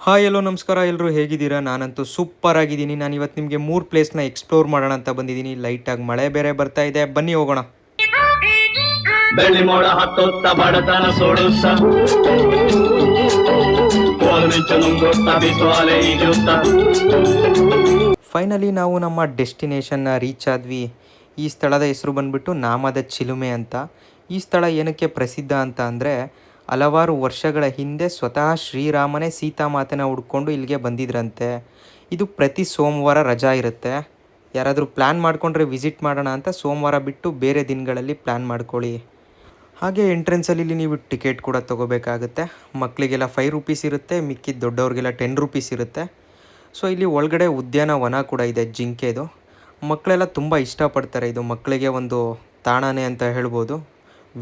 Hi ಎಲ್ಲೋ ನಮಸ್ಕಾರ, ಎಲ್ಲರೂ ಹೇಗಿದ್ದೀರಾ? ನಾನಂತೂ ಸೂಪರ್ ಆಗಿದ್ದೀನಿ. ನಾನು ಇವತ್ತು ನಿಮಗೆ 3 ಪ್ಲೇಸ್ನ ಎಕ್ಸ್ಪ್ಲೋರ್ ಮಾಡೋಣ ಅಂತ ಬಂದಿದ್ದೀನಿ. ಲೈಟಾಗಿ ಮಳೆ ಬೇರೆ ಬರ್ತಾ ಇದೆ, ಬನ್ನಿ ಹೋಗೋಣ. ಬೆಳ್ಳಿ ಮೋಡ ಹತ್ತೊತ್ತ ಬಡತನ ಸೋಡುತ್ತ ಫೈನಲಿ ನಾವು ನಮ್ಮ ಡೆಸ್ಟಿನೇಷನ್ನ ರೀಚ್ ಆದ್ವಿ. ಈ ಸ್ಥಳದ ಹೆಸರು ಬಂದ್ಬಿಟ್ಟು ನಾಮದ ಚಿಲುಮೆ ಅಂತ. ಈ ಸ್ಥಳ ಏನಕ್ಕೆ ಪ್ರಸಿದ್ಧ ಅಂತ ಅಂದರೆ, ಹಲವಾರು ವರ್ಷಗಳ ಹಿಂದೆ ಸ್ವತಃ ಶ್ರೀರಾಮನೇ ಸೀತಾಮಾತೆನ ಹುಡ್ಕೊಂಡು ಇಲ್ಲಿಗೆ ಬಂದಿದ್ರಂತೆ. ಇದು ಪ್ರತಿ ಸೋಮವಾರ ರಜಾ ಇರುತ್ತೆ. ಯಾರಾದರೂ ಪ್ಲ್ಯಾನ್ ಮಾಡಿಕೊಂಡ್ರೆ ವಿಸಿಟ್ ಮಾಡೋಣ ಅಂತ ಸೋಮವಾರ ಬಿಟ್ಟು ಬೇರೆ ದಿನಗಳಲ್ಲಿ ಪ್ಲ್ಯಾನ್ ಮಾಡ್ಕೊಳ್ಳಿ. ಹಾಗೆ ಎಂಟ್ರೆನ್ಸಲ್ಲಿ ಇಲ್ಲಿ ನೀವು ಟಿಕೆಟ್ ಕೂಡ ತೊಗೋಬೇಕಾಗುತ್ತೆ. ಮಕ್ಕಳಿಗೆಲ್ಲ 5 ರೂಪೀಸ್ ಇರುತ್ತೆ, ಮಿಕ್ಕಿದ ದೊಡ್ಡವ್ರಿಗೆಲ್ಲ 10 ರೂಪೀಸ್ ಇರುತ್ತೆ. ಸೊ ಇಲ್ಲಿ ಒಳಗಡೆ ಉದ್ಯಾನವನ ಕೂಡ ಇದೆ, ಜಿಂಕೆದು. ಮಕ್ಕಳೆಲ್ಲ ತುಂಬ ಇಷ್ಟಪಡ್ತಾರೆ. ಇದು ಮಕ್ಕಳಿಗೆ ಒಂದು ತಾಣನೇ ಅಂತ ಹೇಳ್ಬೋದು,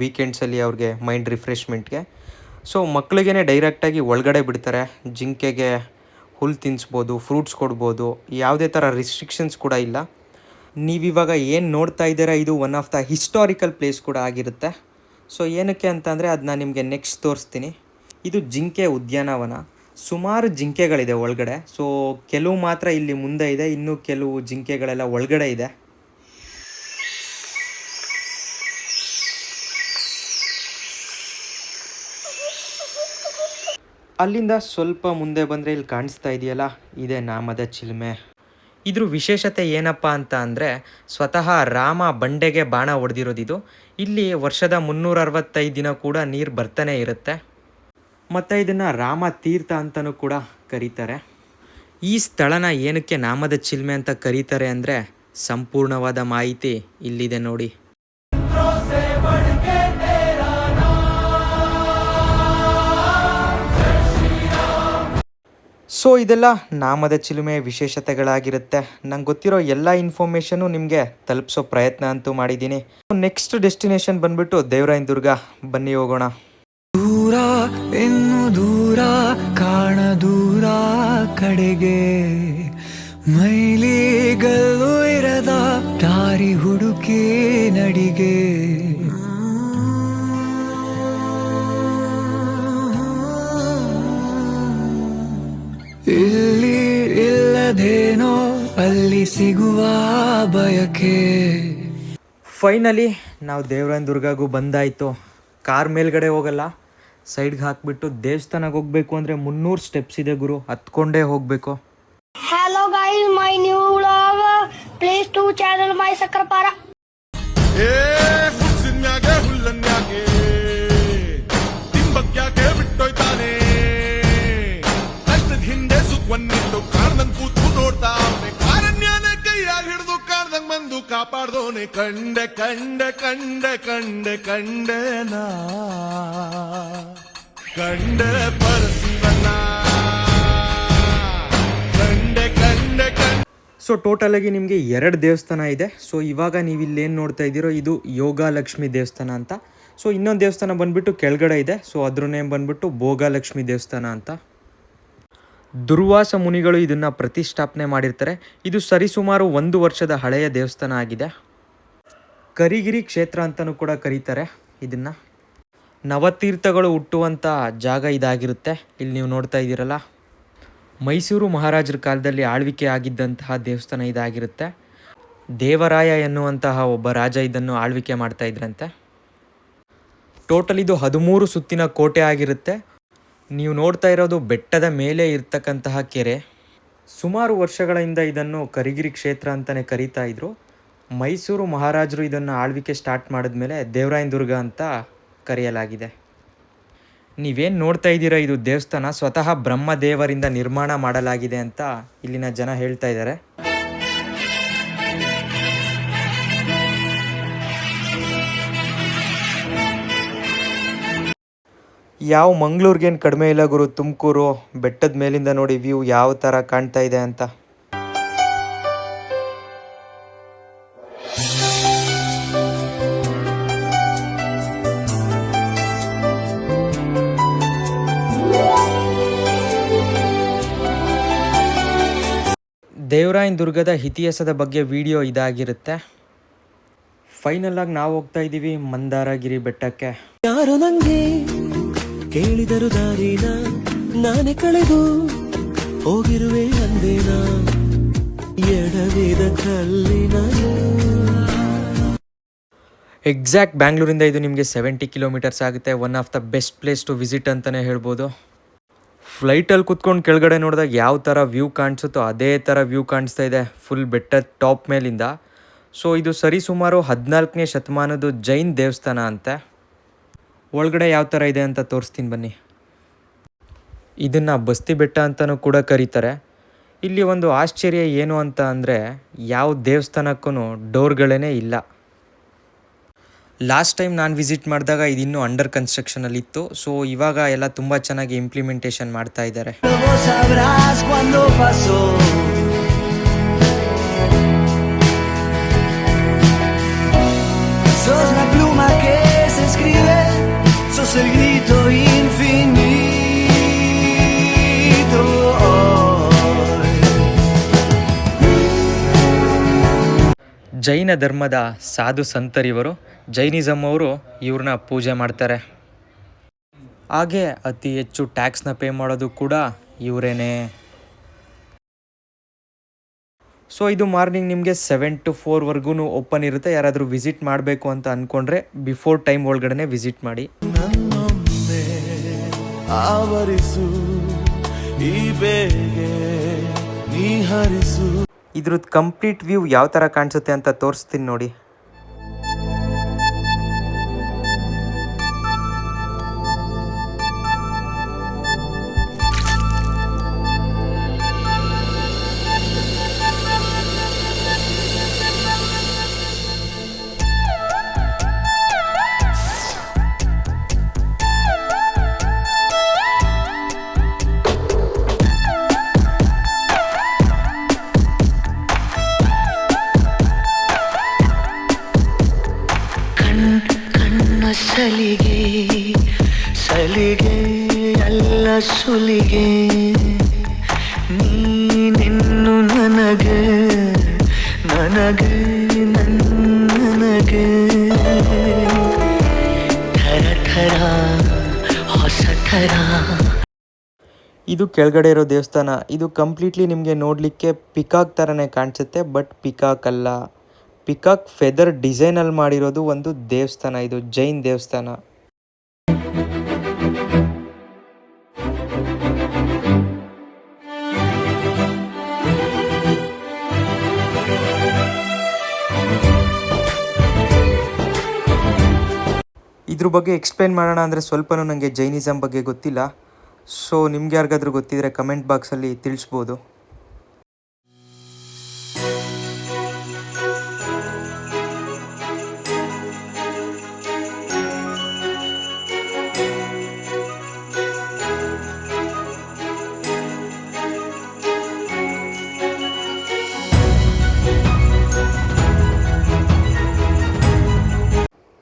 ವೀಕೆಂಡ್ಸಲ್ಲಿ ಅವ್ರಿಗೆ ಮೈಂಡ್ ರಿಫ್ರೆಶ್ಮೆಂಟ್ಗೆ. ಸೊ ಮಕ್ಕಳಿಗೇ ಡೈರೆಕ್ಟಾಗಿ ಒಳಗಡೆ ಬಿಡ್ತಾರೆ. ಜಿಂಕೆಗೆ ಹುಲ್ಲು ತಿನ್ನಿಸ್ಬೋದು, ಫ್ರೂಟ್ಸ್ ಕೊಡ್ಬೋದು, ಯಾವುದೇ ಥರ ರಿಸ್ಟ್ರಿಕ್ಷನ್ಸ್ ಕೂಡ ಇಲ್ಲ. ನೀವಿವಾಗ ಏನು ನೋಡ್ತಾ ಇದ್ದೀರಾ, ಇದು one of the historical place ಕೂಡ ಆಗಿರುತ್ತೆ. ಸೊ ಏನಕ್ಕೆ ಅಂತ ಅಂದರೆ ಅದನ್ನ ನಿಮಗೆ ನೆಕ್ಸ್ಟ್ ತೋರಿಸ್ತೀನಿ. ಇದು ಜಿಂಕೆ ಉದ್ಯಾನವನ. ಸುಮಾರು ಜಿಂಕೆಗಳಿದೆ ಒಳಗಡೆ. ಸೊ ಕೆಲವು ಮಾತ್ರ ಇಲ್ಲಿ ಮುಂದೆ ಇದೆ, ಇನ್ನು ಕೆಲವು ಜಿಂಕೆಗಳೆಲ್ಲ ಒಳಗಡೆ ಇದೆ. ಅಲ್ಲಿಂದ ಸ್ವಲ್ಪ ಮುಂದೆ ಬಂದರೆ ಇಲ್ಲಿ ಕಾಣಿಸ್ತಾ ಇದೆಯಲ್ಲ, ಇದೇ ನಾಮದ ಚಿಲುಮೆ. ಇದ್ರ ವಿಶೇಷತೆ ಏನಪ್ಪ ಅಂತ ಅಂದರೆ, ಸ್ವತಃ ರಾಮ ಬಂಡೆಗೆ ಬಾಣ ಹೊಡೆದಿರೋದಿದು. ಇಲ್ಲಿ ವರ್ಷದ 365 ದಿನ ಕೂಡ ನೀರು ಬರ್ತಾನೆ ಇರುತ್ತೆ. ಮತ್ತು ಇದನ್ನು ರಾಮ ತೀರ್ಥ ಅಂತಲೂ ಕೂಡ ಕರೀತಾರೆ. ಈ ಸ್ಥಳನ ಏನಕ್ಕೆ ನಾಮದ ಚಿಲುಮೆ ಅಂತ ಕರೀತಾರೆ ಅಂದರೆ, ಸಂಪೂರ್ಣವಾದ ಮಾಹಿತಿ ಇಲ್ಲಿದೆ ನೋಡಿ. ಸೊ ಇದೆಲ್ಲ ನಾಮದ ಚಿಲುಮೆ ವಿಶೇಷತೆಗಳಾಗಿರುತ್ತೆ. ನಂಗೆ ಗೊತ್ತಿರೋ ಎಲ್ಲ ಇನ್ಫಾರ್ಮೇಷನು ನಿಮಗೆ ತಲುಪಿಸೋ ಪ್ರಯತ್ನ ಅಂತೂ ಮಾಡಿದ್ದೀನಿ. ನೆಕ್ಸ್ಟ್ ಡೆಸ್ಟಿನೇಷನ್ ಬಂದ್ಬಿಟ್ಟು ದೇವರಾಯನ ದುರ್ಗ, ಬನ್ನಿ ಹೋಗೋಣ. ದೂರ ಇನ್ನು ದೂರ ಕಾಣ ದೂರ ಕಡೆಗೆ, ಮೈಲಿಗಲ್ಲು ಇರದ ದಾರಿ ಹುಡುಕಿ ನಡಿಗೆ. ಇಲ್ಲಿ ಇಲ್ಲದೇನೋ ಅಲ್ಲಿ ಸಿಗುವ ಬಯಕೆ. ಫೈನಲಿ ನಾವು ದೇವರಾಯನ ದುರ್ಗಗೂ ಬಂದಾಯಿತು. ಕಾರ್ ಮೇಲ್ಗಡೆ ಹೋಗಲ್ಲ, ಸೈಡ್ಗೆ ಹಾಕ್ಬಿಟ್ಟು ದೇವಸ್ಥಾನಕ್ಕೆ ಹೋಗಬೇಕು ಅಂದರೆ 300 ಸ್ಟೆಪ್ಸ್ ಇದೆ ಗುರು, ಹತ್ಕೊಂಡೇ ಹೋಗಬೇಕು. Hello guys, my new vlog. Please to channel my Sakrapara. ಹುಸಿನ್ಯಾಗೆ ಹುಲ್ಲನ್ಯಾಗೆ ತಿಂಬಕ್ಯಾಕೆ ಬಿಟ್ಟೋಯ್ತಾನೆ. ಕಷ್ಟದ ಹಿಂದೆ ಸುಖವನ್ನಿಟ್ಟು ಕಾರ್ದಂಗ್ ಕೂತು ನೋಡ್ತಾವನೆ. ಕಾರಣ್ಯನ ಕೈಯಾಗಿ ಹಿಡಿದು ಕಾರ್ದಂಗ್ ಬಂದು ಕಾಪಾಡ್ದೋನೆ. ಕಂಡೆ ಕಂಡೆ ಕಂಡೆ ಕಂಡೆ ಕಂಡೆ ನಾ ಕಂಡೆ ಪರಸಿವನ ಕಂಡೆ ಕಂಡೆ ಕಂಡೆ. ಸೊ ಟೋಟಲಾಗಿ ನಿಮಗೆ 2 ದೇವಸ್ಥಾನ ಇದೆ. ಸೊ ಇವಾಗ ನೀವು ಇಲ್ಲೇನು ನೋಡ್ತಾ ಇದ್ದೀರೋ ಇದು ಯೋಗಲಕ್ಷ್ಮಿ ದೇವಸ್ಥಾನ ಅಂತ. ಸೊ ಇನ್ನೊಂದು ದೇವಸ್ಥಾನ ಬಂದುಬಿಟ್ಟು ಕೆಳಗಡೆ ಇದೆ. ಸೊ ಅದ್ರ ನೇಮ್ ಬಂದುಬಿಟ್ಟು ಭೋಗಲಕ್ಷ್ಮಿ ದೇವಸ್ಥಾನ ಅಂತ. ದುರ್ವಾಸ ಮುನಿಗಳು ಇದನ್ನು ಪ್ರತಿಷ್ಠಾಪನೆ ಮಾಡಿರ್ತಾರೆ. ಇದು ಸರಿಸುಮಾರು 1 ವರ್ಷದ ಹಳೆಯ ದೇವಸ್ಥಾನ ಆಗಿದೆ. ಕರಿಗಿರಿ ಕ್ಷೇತ್ರ ಅಂತಲೂ ಕೂಡ ಕರೀತಾರೆ ಇದನ್ನು. ನವತೀರ್ಥಗಳು ಹುಟ್ಟುವಂಥ ಜಾಗ ಇದಾಗಿರುತ್ತೆ. ಇಲ್ಲಿ ನೀವು ನೋಡ್ತಾ ಇದ್ದೀರಲ್ಲ, ಮೈಸೂರು ಮಹಾರಾಜರ ಕಾಲದಲ್ಲಿ ಆಳ್ವಿಕೆ ಆಗಿದ್ದಂತಹ ದೇವಸ್ಥಾನ ಇದಾಗಿರುತ್ತೆ. ದೇವರಾಯ ಎನ್ನುವಂತಹ ಒಬ್ಬ ರಾಜ ಇದನ್ನು ಆಳ್ವಿಕೆ ಮಾಡ್ತಾ ಇದ್ರಂತೆ. ಟೋಟಲ್ ಇದು 13 ಸುತ್ತಿನ ಕೋಟೆ ಆಗಿರುತ್ತೆ. ನೀವು ನೋಡ್ತಾ ಇರೋದು ಬೆಟ್ಟದ ಮೇಲೆ ಇರ್ತಕ್ಕಂತಹ ಕೆರೆ. ಸುಮಾರು ವರ್ಷಗಳಿಂದ ಇದನ್ನು ಕರಿಗಿರಿ ಕ್ಷೇತ್ರ ಅಂತಲೇ ಕರೀತಾ ಇದ್ರು. ಮೈಸೂರು ಮಹಾರಾಜರು ಇದನ್ನು ಆಳ್ವಿಕೆ ಸ್ಟಾರ್ಟ್ ಮಾಡಿದ್ಮೇಲೆ ದೇವರಾಯನ ದುರ್ಗ ಅಂತ ಕರೆಯಲಾಗಿದೆ. ನೀವೇನು ನೋಡ್ತಾ ಇದ್ದೀರಾ, ಇದು ದೇವಸ್ಥಾನ ಸ್ವತಃ ಬ್ರಹ್ಮದೇವರಿಂದ ನಿರ್ಮಾಣ ಮಾಡಲಾಗಿದೆ ಅಂತ ಇಲ್ಲಿನ ಜನ ಹೇಳ್ತಾ ಇದ್ದಾರೆ. ಯಾವ ಮಂಗಳೂರಿಗೇನು ಕಡಿಮೆ ಇಲ್ಲ ಗುರು. ತುಮಕೂರು ಬೆಟ್ಟದ ಮೇಲಿಂದ ನೋಡಿ ವ್ಯೂ ಯಾವ ಥರ ಕಾಣ್ತಾ ಇದೆ ಅಂತ. ದೇವರಾಯನ ದುರ್ಗದ ಇತಿಹಾಸದ ಬಗ್ಗೆ ವಿಡಿಯೋ ಇದಾಗಿರುತ್ತೆ. ಫೈನಲ್ ಆಗಿ ನಾವು ಹೋಗ್ತಾ ಇದ್ದೀವಿ ಮಂದಾರಗಿರಿ ಬೆಟ್ಟಕ್ಕೆ. ಯಾರು ನಂಗೆ ಕೇಳಿದರು ದಾರಿನ ನಾನೇ ಕಳೆದು ಹೋಗಿರುವೆ ಅಂದೇನ ಎಡವಿದ ಕಲ್ಲಿನ ಎಕ್ಸಾಕ್ಟ್ ಬ್ಯಾಂಗ್ಳೂರಿಂದ ಇದು ನಿಮಗೆ 70 ಕಿಲೋಮೀಟರ್ಸ್ ಆಗುತ್ತೆ. One of the best place to visit ಅಂತಲೇ ಹೇಳ್ಬೋದು. ಫ್ಲೈಟಲ್ಲಿ ಕುತ್ಕೊಂಡು ಕೆಳಗಡೆ ನೋಡಿದಾಗ ಯಾವ ಥರ ವ್ಯೂ ಕಾಣಿಸುತ್ತೋ ಅದೇ ಥರ ವ್ಯೂ ಕಾಣಿಸ್ತಾ ಇದೆ ಫುಲ್ ಬೆಟ್ಟದ ಟಾಪ್ ಮೇಲಿಂದ. ಸೊ ಇದು ಸರಿಸುಮಾರು 14ನೇ ಶತಮಾನದ ಜೈನ್ ದೇವಸ್ಥಾನ ಅಂತೆ. ಒಳಗಡೆ ಯಾವ ಥರ ಇದೆ ಅಂತ ತೋರಿಸ್ತೀನಿ ಬನ್ನಿ. ಇದನ್ನು ಬಸ್ತಿ ಬೆಟ್ಟ ಅಂತಲೂ ಕೂಡ ಕರೀತಾರೆ. ಇಲ್ಲಿ ಒಂದು ಆಶ್ಚರ್ಯ ಏನು ಅಂತ ಅಂದರೆ ಯಾವ ದೇವಸ್ಥಾನಕ್ಕೂ ಡೋರ್ಗಳೇ ಇಲ್ಲ. ಲಾಸ್ಟ್ ಟೈಮ್ ನಾನು ವಿಸಿಟ್ ಮಾಡಿದಾಗ ಇದು ಇನ್ನೂ ಅಂಡರ್ ಕನ್ಸ್ಟ್ರಕ್ಷನಲ್ಲಿತ್ತು. ಸೊ ಇವಾಗ ಎಲ್ಲ ತುಂಬ ಚೆನ್ನಾಗಿ ಇಂಪ್ಲಿಮೆಂಟೇಷನ್ ಮಾಡ್ತಾ ಇದ್ದಾರೆ. sabrás cuando pasó. Sos la pluma que se escribe, sos el grito infinito hoy. ಜೈನ ಧರ್ಮದ ಸಾಧು ಸಂತರಿವರು ಜೈನಿಸಮ್ ಅವರು ಇವ್ರನ್ನ ಪೂಜೆ ಮಾಡ್ತಾರೆ. ಹಾಗೆ ಅತಿ ಹೆಚ್ಚು ಟ್ಯಾಕ್ಸ್ನ ಪೇ ಮಾಡೋದು ಕೂಡ ಇವರೇನೆ. ಸೊ ಇದು ಮಾರ್ನಿಂಗ್ ನಿಮಗೆ 7 to 4 ಓಪನ್ ಇರುತ್ತೆ. ಯಾರಾದರೂ ವಿಸಿಟ್ ಮಾಡಬೇಕು ಅಂತ ಅಂದ್ಕೊಂಡ್ರೆ ಬಿಫೋರ್ ಟೈಮ್ ಒಳಗಡೆ ವಿಸಿಟ್ ಮಾಡಿ. ನನ್ನೊಮ್ಮೆ ಆವರಿಸು ಈ ಬೇಗೆ ನೀ ಹರಿಸು. ಇದ್ರದ್ದು ಕಂಪ್ಲೀಟ್ ವ್ಯೂ ಯಾವ ಥರ ಕಾಣಿಸುತ್ತೆ ಅಂತ ತೋರಿಸ್ತೀನಿ ನೋಡಿ. ಸಲಿಗೆ ಸಲಿಗೆ ಅಲ್ಲ ಸುಲಿಗೆ ನೀನಿನ್ನು ನನಗೆ ನನಗೆ ನನಗೆ ಥರ ಥರ ಹೊಸ ಥರ. ಇದು ಕೆಳಗಡೆ ಇರೋ ದೇವಸ್ಥಾನ. ಇದು ಕಂಪ್ಲೀಟ್ಲಿ ನಿಮಗೆ ನೋಡಲಿಕ್ಕೆ ಪಿಕಾಕ್ ಥರನೇ ಕಾಣಿಸುತ್ತೆ, ಬಟ್ ಪಿಕಾಕ್ ಅಲ್ಲ. ಪಿಕಾಕ್ ಫೆದರ್ ಡಿಸೈನಲ್ಲಿ ಮಾಡಿರೋದು ಒಂದು ದೇವಸ್ಥಾನ. ಇದು ಜೈನ್ ದೇವಸ್ಥಾನ. ಇದ್ರ ಬಗ್ಗೆ ಎಕ್ಸ್ಪ್ಲೇನ್ ಮಾಡೋಣ ಅಂದರೆ ಸ್ವಲ್ಪನೂ ನನಗೆ ಜೈನಿಸಮ್ ಬಗ್ಗೆ ಗೊತ್ತಿಲ್ಲ. ಸೊ ನಿಮ್ಗೆ ಯಾರಿಗಾದ್ರೂ ಗೊತ್ತಿದ್ರೆ ಕಮೆಂಟ್ ಬಾಕ್ಸಲ್ಲಿ ತಿಳಿಸ್ಬೋದು.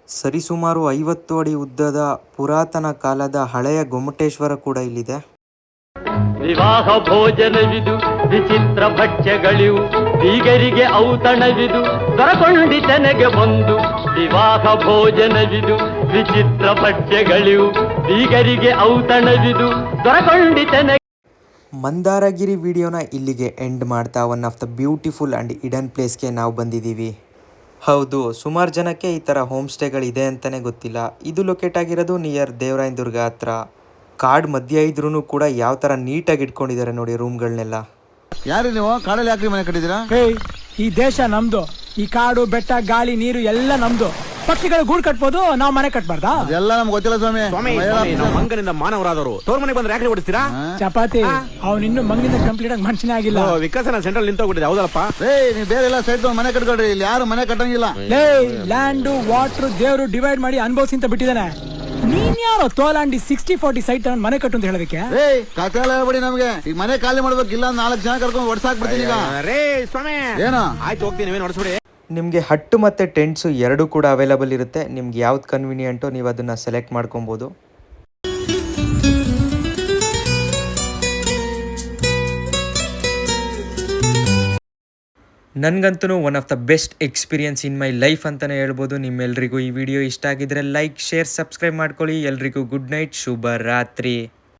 ಸರಿಸುಮಾರು 50 ಅಡಿ ಉದ್ದದ ಪುರಾತನ ಕಾಲದ ಹಳೆಯ ಗೊಮ್ಮಟೇಶ್ವರ ಕೂಡ ಇಲ್ಲಿದೆ. ವಿವಾಹ ಭೋಜನವಿದು ವಿಚಿತ್ರ ಭಕ್ಷ್ಯಗಳಿವು ಬೀಗರಿಗೆ ಔತಣವಿದು ದೊರಕೊಂಡಿತನೆಗೆ ಬಂದು. ವಿವಾಹ ಭೋಜನವಿದು ವಿಚಿತ್ರ ಭಕ್ಷ್ಯಗಳಿವು ಬೀಗರಿಗೆ ಔತಣವಿದು ದೊರಕೊಂಡಿತನೆಗೆ. ಮಂದಾರಗಿರಿ ವಿಡಿಯೋನ ಇಲ್ಲಿಗೆ ಎಂಡ್ ಮಾಡ್ತಾ one of the beautiful and Eden ಪ್ಲೇಸ್ಗೆ ನಾವು ಬಂದಿದ್ದೀವಿ. ಹೌದು, ಸುಮಾರು ಜನಕ್ಕೆ ಈ ಥರ ಹೋಮ್ ಸ್ಟೇಗಳಿದೆ ಅಂತಲೇ ಗೊತ್ತಿಲ್ಲ. ಇದು ಲೊಕೇಟ್ ಆಗಿರೋದು ನಿಯರ್ ದೇವರಾಯನ ದುರ್ಗ ಹತ್ರ. ಕಾಡ್ ಮಧ್ಯ ಇದ್ರೂ ಕೂಡ ಯಾವ ಥರ ನೀಟಾಗಿ ಇಟ್ಕೊಂಡಿದ್ದಾರೆ ನೋಡಿ ರೂಮ್ಗಳನ್ನೆಲ್ಲ. ಯಾರು ನೀವು ಕಾಡಲ್ಲಿ ಯಾಕ್ರಿ ಮನೆ ಕಟ್ಟಿದ್ದೀರಾ? ಈ ದೇಶ ನಮ್ದು. ಈ ಕಾಡು ಬೆಟ್ಟ ಗಾಳಿ ನೀರು ಎಲ್ಲ ನಮ್ದು. ಪಕ್ಷಿಗಳು ಗೂಡು ಕಟ್ಬೋದು, ನಾವು ಮನೆ ಕಟ್ಬಾರ್ದಾ? ಎಲ್ಲ ನಮ್ಗೆ ಗೊತ್ತಿಲ್ಲ ಸ್ವಾಮಿ. ಮಂಗನಿಂದ ಮಾನವರಾದವರು ತೋರ್ ಮನೆಗೆ ಬಂದ್ರೆ ಯಾಕೆ ಹೊಡಿಸ್ತೀರಾ? ಚಪಾತಿ ಅವ್ನು ಇನ್ನು ಮಂಗಿಂದ ಕಂಪ್ಲೀಟ್ ಆಗಿ ಮನುಷ್ಯನೇ ಆಗಿಲ್ಲ. ವಿಕಸನ ಸೆಂಟ್ರಲ್ ನಿಂತೋಗ್ಬಿಟ್ಟಿದೆ. ಹೌದಲ್ಲಪ್ಪ? ನೀವು ಬೇರೆ ಎಲ್ಲ ಸೈಡ್ ಮನೆ ಕಟ್ಕೊಳ್ರಿ, ಇಲ್ಲಿ ಯಾರು ಮನೆ ಕಟ್ಟಂಗಿಲ್ಲ. ಲ್ಯಾಂಡ್ ವಾಟರ್ ದೇವರು ಡಿವೈಡ್ ಮಾಡಿ ಅನುಭವಿಸಿ ಅಂತ ಬಿಟ್ಟಿದ್ದಾನೆ. ನೀನ್ ಯಾರೋ ತೋಲಾಂಡಿ 60-40 ಸೈಟ್ ತಗೊಂಡ್ ಮನೆ ಕಟ್ಟು ಅಂತ ಹೇಳೋದಕ್ಕೆ? ಕತೆ ಎಲ್ಲ ಹೇಳ್ಬೇಡಿ ನಮ್ಗೆ. ಈಗ ಮನೆ ಖಾಲಿ ಮಾಡ್ಬೇಕಿಲ್ಲ, 4 ಜನ ಕರ್ಕೊಂಡು ಹೊಡ್ಸಾಕ್ಬಿಡ್ತೀನಿ ಈಗ. ಸ್ವಾಮಿ ಏನೋ ಆಯ್ತು, ಹೋಗ್ತೀನಿ, ನೀವೇನು ಹೊಡಿಸ್ಬಿಡಿ. ನಿಮಗೆ ಹಟ್ಟು ಮತ್ತು ಟೆಂಟ್ಸು ಎರಡೂ ಕೂಡ ಅವೈಲಬಲ್ ಇರುತ್ತೆ. ನಿಮ್ಗೆ ಯಾವ್ದು ಕನ್ವೀನಿಯೆಂಟೋ ನೀವು ಅದನ್ನು ಸೆಲೆಕ್ಟ್ ಮಾಡ್ಕೊಬೋದು. ನನಗಂತೂ one of the best experience in my life ಅಂತಲೇ ಹೇಳ್ಬೋದು. ನಿಮ್ಮೆಲ್ರಿಗೂ ಈ ವಿಡಿಯೋ ಇಷ್ಟ ಆಗಿದ್ರೆ ಲೈಕ್, ಶೇರ್, ಸಬ್ಸ್ಕ್ರೈಬ್ ಮಾಡ್ಕೊಳ್ಳಿ. ಎಲ್ರಿಗೂ ಗುಡ್ ನೈಟ್, ಶುಭ ರಾತ್ರಿ.